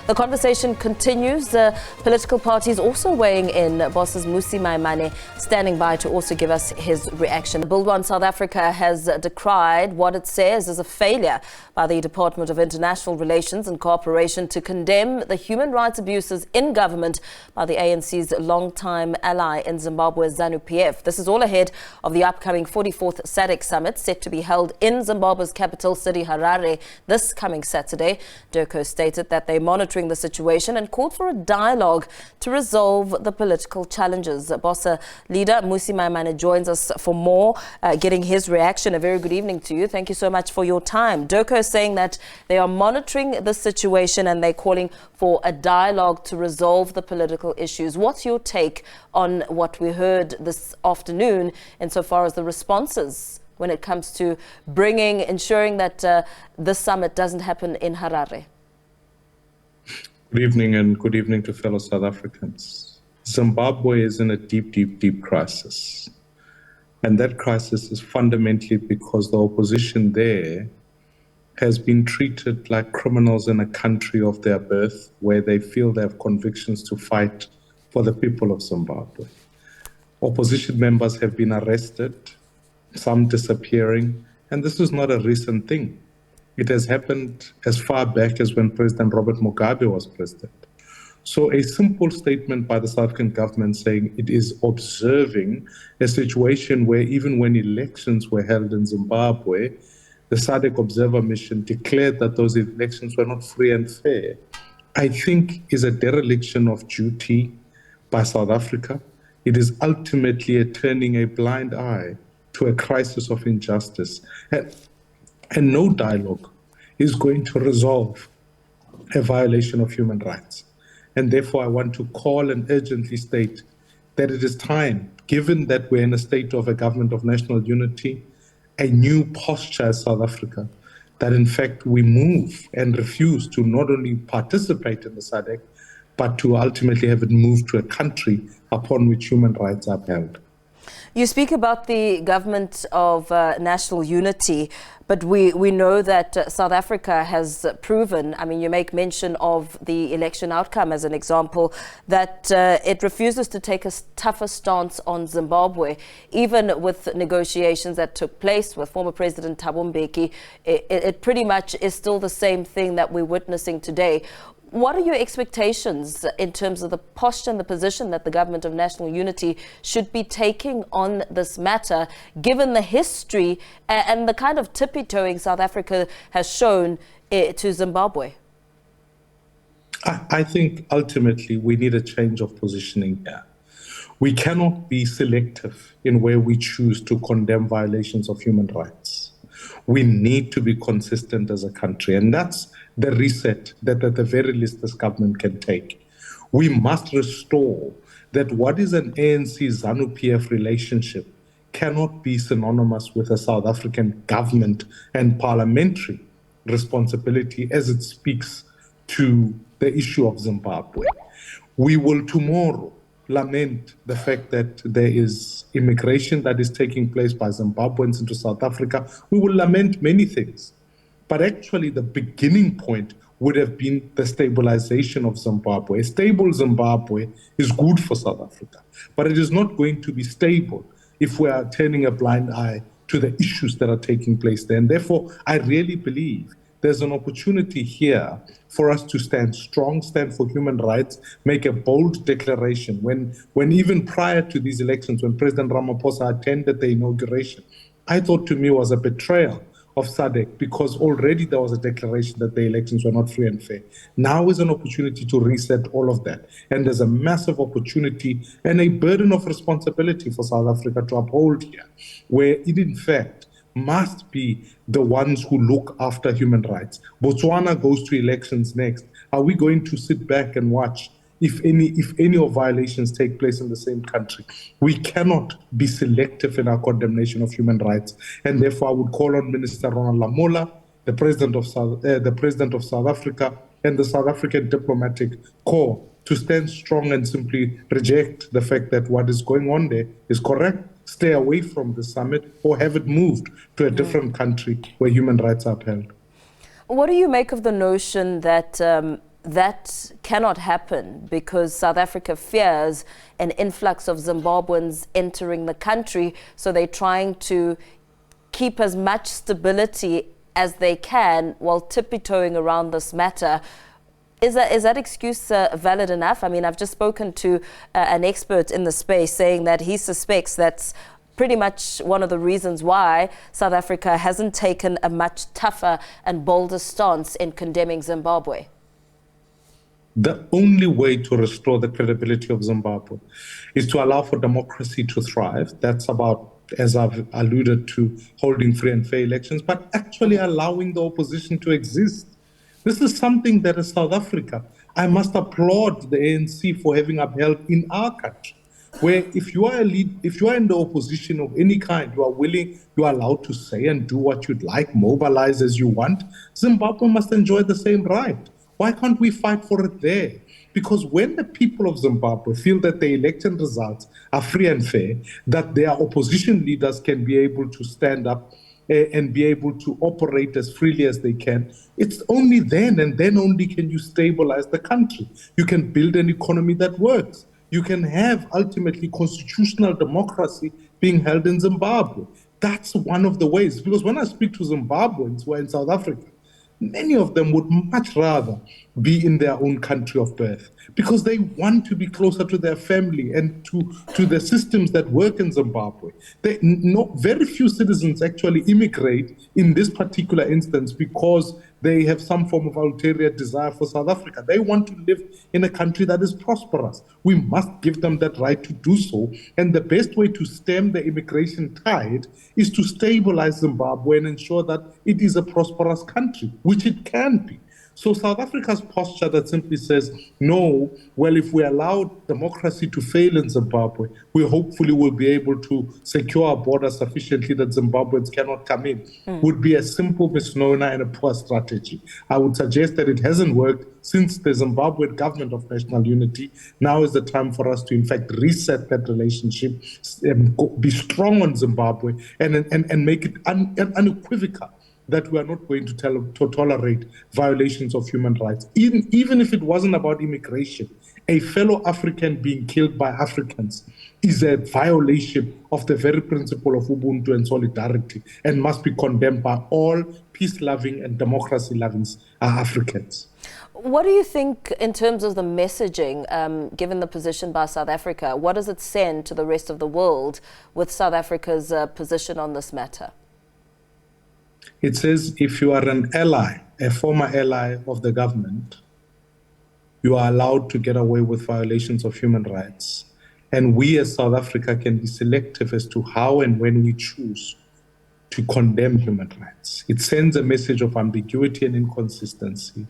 The conversation continues. Political parties also weighing in. BOSA's Mmusi Maimane standing by to also give us his reaction. Build One South Africa has decried what it says is a failure by the Department of International Relations and Cooperation to condemn the human rights abuses in government by the ANC's longtime ally in Zimbabwe, ZANU-PF. This is all ahead of the upcoming 44th SADC Summit set to be held in Zimbabwe's capital city, Harare, this coming Saturday. DIRCO stated that they're monitoring the situation and called for a dialogue to resolve the political challenges. BOSA leader Mmusi Maimane joins us for more, getting his reaction. A very good evening to you. Thank you so much for your time. DIRCO is saying that they are monitoring the situation and they're calling for a dialogue to resolve the political issues. What's your take on what we heard this afternoon insofar as the responses when it comes to ensuring that this summit doesn't happen in Harare? Good evening, and good evening to fellow South Africans. Zimbabwe is in a deep crisis. And that crisis is fundamentally because the opposition there has been treated like criminals in a country of their birth, where they feel they have convictions to fight for the people of Zimbabwe. Opposition members have been arrested, some disappearing, and this is not a recent thing. It has happened as far back as when President Robert Mugabe was president. So a simple statement by the South African government saying it is observing a situation where even when elections were held in Zimbabwe, the SADC Observer Mission declared that those elections were not free and fair, I think is a dereliction of duty by South Africa. It is ultimately turning a blind eye to a crisis of injustice. And no dialogue is going to resolve a violation of human rights. And therefore, I want to call and urgently state that it is time, given that we're in a state of a government of national unity, a new posture as South Africa, that in fact we move and refuse to not only participate in the SADC, but to ultimately have it move to a country upon which human rights are upheld. You speak about the government of national unity, but we know that South Africa has proven, I mean, you make mention of the election outcome as an example, that it refuses to take a tougher stance on Zimbabwe. Even with negotiations that took place with former President Thabo Mbeki, it pretty much is still the same thing that we're witnessing today. What are your expectations in terms of the posture and the position that the government of national unity should be taking on this matter, given the history and the kind of tippy-toeing South Africa has shown to Zimbabwe? I think ultimately we need a change of positioning here. We cannot be selective in where we choose to condemn violations of human rights. We need to be consistent as a country, and that's the reset that at the very least this government can take. We must restore that what is an ANC-ZANU-PF relationship cannot be synonymous with a South African government and parliamentary responsibility as it speaks to the issue of Zimbabwe. We will tomorrow lament the fact that there is immigration that is taking place by Zimbabweans into South Africa. We will lament many things. But actually, the beginning point would have been the stabilization of Zimbabwe. A stable Zimbabwe is good for South Africa, but it is not going to be stable if we are turning a blind eye to the issues that are taking place there. And therefore, I really believe there's an opportunity here for us to stand strong, stand for human rights, make a bold declaration. When even prior to these elections, when President Ramaphosa attended the inauguration, I thought to me was a betrayal of SADC, because already there was a declaration that the elections were not free and fair. Now is an opportunity to reset all of that. And there's a massive opportunity and a burden of responsibility for South Africa to uphold here, where it in fact must be the ones who look after human rights. Botswana goes to elections next. Are we going to sit back and watch if any of violations take place in the same country? We cannot be selective in our condemnation of human rights, and therefore I would call on Minister Ronald Lamola, the President of South Africa, and the South African Diplomatic Corps to stand strong and simply reject the fact that what is going on there is correct, stay away from the summit, or have it moved to a different country where human rights are upheld. What do you make of the notion that that cannot happen because South Africa fears an influx of Zimbabweans entering the country, so they're trying to keep as much stability as they can while tippy-toeing around this matter. Is that excuse valid enough? I mean, I've just spoken to an expert in the space saying that he suspects that's pretty much one of the reasons why South Africa hasn't taken a much tougher and bolder stance in condemning Zimbabwe. The only way to restore the credibility of Zimbabwe is to allow for democracy to thrive. That's about, as I've alluded to, holding free and fair elections, but actually allowing the opposition to exist. This is something that as South Africa, I must applaud the ANC for having upheld in our country, where if you are in the opposition of any kind, you are allowed to say and do what you'd like, mobilize as you want. Zimbabwe must enjoy the same right. Why can't we fight for it there? Because when the people of Zimbabwe feel that the election results are free and fair, that their opposition leaders can be able to stand up and be able to operate as freely as they can, it's only then and then only can you stabilize the country. You can build an economy that works. You can have ultimately constitutional democracy being held in Zimbabwe. That's one of the ways. Because when I speak to Zimbabweans who are in South Africa, many of them would much rather be in their own country of birth because they want to be closer to their family and to the systems that work in Zimbabwe. Very few citizens actually immigrate in this particular instance because they have some form of ulterior desire for South Africa. They want to live in a country that is prosperous. We must give them that right to do so. And the best way to stem the immigration tide is to stabilize Zimbabwe and ensure that it is a prosperous country, which it can be. So South Africa's posture that simply says, no, well, if we allow democracy to fail in Zimbabwe, we hopefully will be able to secure our border sufficiently that Zimbabweans cannot come in, would be a simple misnomer and a poor strategy. I would suggest that it hasn't worked since the Zimbabwean government of national unity. Now is the time for us to, in fact, reset that relationship, be strong on Zimbabwe, and make it unequivocal that we are not going to tolerate violations of human rights. Even if it wasn't about immigration, a fellow African being killed by Africans is a violation of the very principle of Ubuntu and solidarity and must be condemned by all peace-loving and democracy-loving Africans. What do you think in terms of the messaging, given the position by South Africa? What does it send to the rest of the world with South Africa's position on this matter? It says if you are an ally, a former ally of the government, you are allowed to get away with violations of human rights. And we as South Africa can be selective as to how and when we choose to condemn human rights. It sends a message of ambiguity and inconsistency.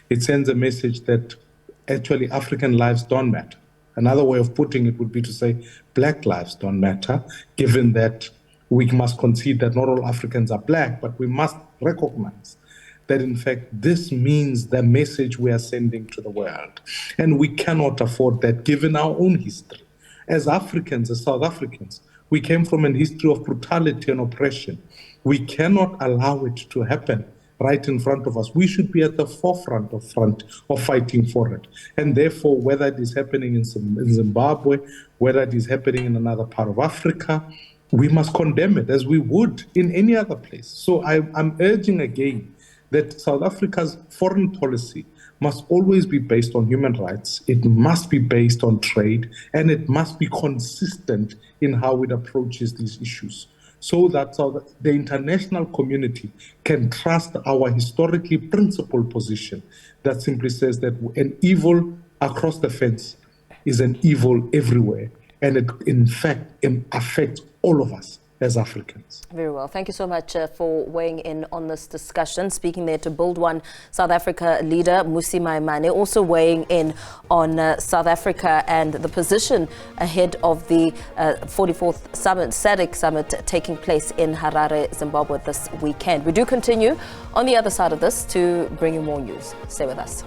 It sends a message that actually African lives don't matter. Another way of putting it would be to say black lives don't matter, given that we must concede that not all Africans are black, but we must recognize that, in fact, this means the message we are sending to the world. And we cannot afford that, given our own history. As Africans, as South Africans, we came from a history of brutality and oppression. We cannot allow it to happen right in front of us. We should be at the forefront of fighting for it. And therefore, whether it is happening in Zimbabwe, whether it is happening in another part of Africa, we must condemn it as we would in any other place. So I'm urging again that South Africa's foreign policy must always be based on human rights. It must be based on trade, and it must be consistent in how it approaches these issues, so that the international community can trust our historically principled position that simply says that an evil across the fence is an evil everywhere. And it, in fact, affects all of us as Africans. Very well. Thank you so much for weighing in on this discussion. Speaking there to Build One South Africa leader, Mmusi Maimane, also weighing in on South Africa and the position ahead of the 44th Summit, SADC Summit, taking place in Harare, Zimbabwe this weekend. We do continue on the other side of this to bring you more news. Stay with us.